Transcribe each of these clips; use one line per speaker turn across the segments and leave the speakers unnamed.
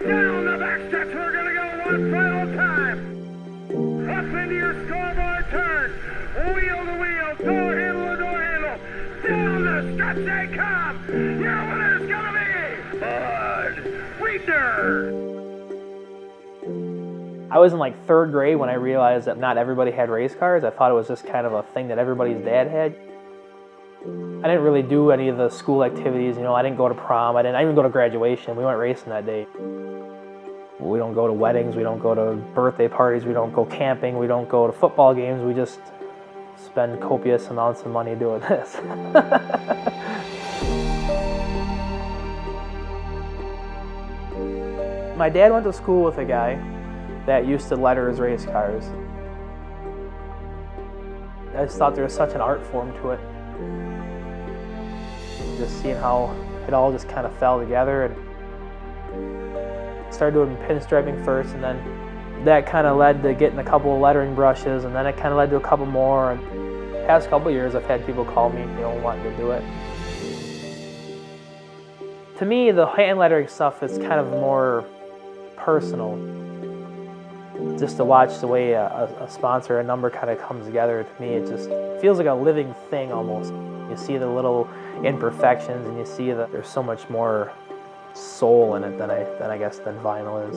Down the back steps, we're gonna go one final time. Up into your scoreboard turn. Wheel to wheel, door handle to door handle. Down the stretch they come. Your winner's gonna be Brandon Riedner.
I was in like 3rd grade when I realized that not everybody had race cars. I thought it was just kind of a thing that everybody's dad had. I didn't really do any of the school activities, I didn't go to prom, I didn't even go to graduation. We weren't racing that day. We don't go to weddings, we don't go to birthday parties, we don't go camping, we don't go to football games, we just spend copious amounts of money doing this. My dad went to school with a guy that used to letter his race cars. I just thought there was such an art form to it. Just seeing how it all just kind of fell together, and started doing pinstriping first, and then that kind of led to getting a couple of lettering brushes, and then it kind of led to a couple more. And the past couple of years I've had people call me, wanting to do it. To me, the hand lettering stuff is kind of more personal. Just to watch the way a sponsor, a number kind of comes together, to me it just feels like a living thing almost. You see the little imperfections, and you see that there's so much more soul in it than I guess than vinyl is.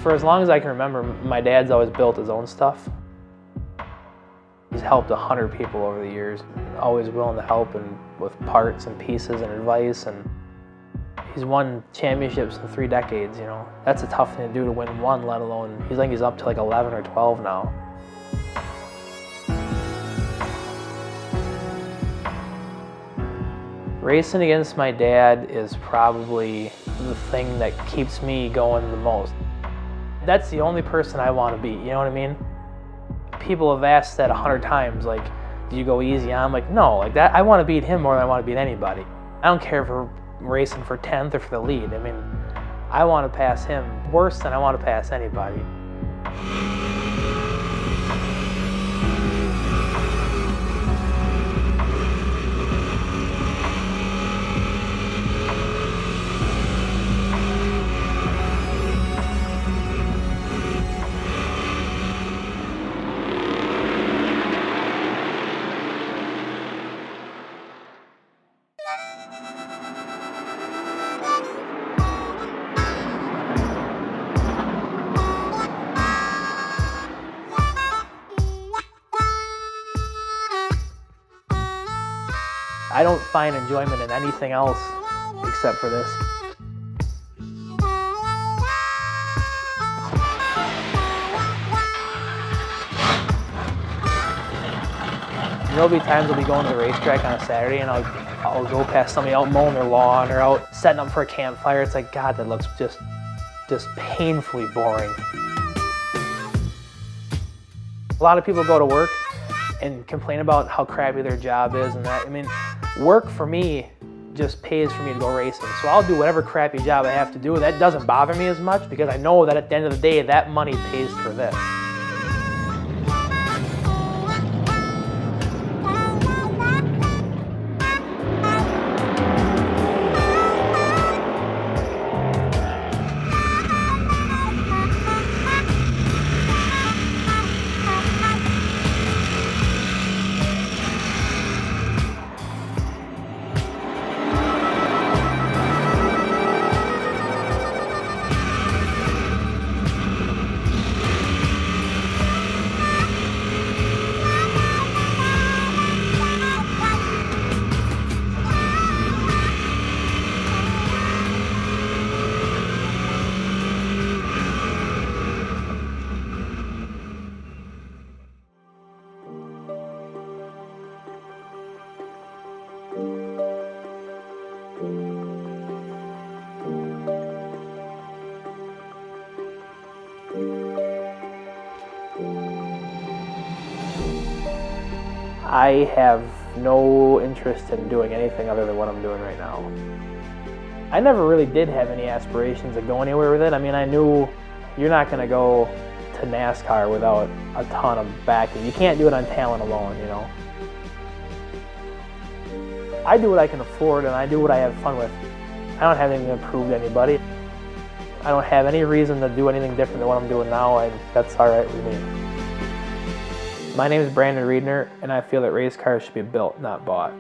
For as long as I can remember, my dad's always built his own stuff. He's helped 100 people over the years, always willing to help and with parts and pieces and advice, and he's won championships in 3 decades, That's a tough thing to do, to win one, let alone, he's up to like 11 or 12 now. Racing against my dad is probably the thing that keeps me going the most. That's the only person I want to beat, you know what I mean? People have asked that 100 times, like, do you go easy on? I'm like, no, like that. I want to beat him more than I want to beat anybody. I don't care if we're racing for 10th or for the lead. I mean, I want to pass him worse than I want to pass anybody. I don't find enjoyment in anything else except for this. There'll be times I'll be going to the racetrack on a Saturday, and I'll go past somebody out mowing their lawn or out setting up for a campfire. It's like, God, that looks just painfully boring. A lot of people go to work and complain about how crappy their job is and that. I mean, work for me just pays for me to go racing. So I'll do whatever crappy job I have to do. That doesn't bother me as much because I know that at the end of the day, that money pays for this. I have no interest in doing anything other than what I'm doing right now. I never really did have any aspirations of going anywhere with it. I mean, I knew you're not going to go to NASCAR without a ton of backing. You can't do it on talent alone, you know. I do what I can afford and I do what I have fun with. I don't have anything to prove to anybody. I don't have any reason to do anything different than what I'm doing now, and that's all right with me. My name is Brandon Riedner, and I feel that race cars should be built, not bought.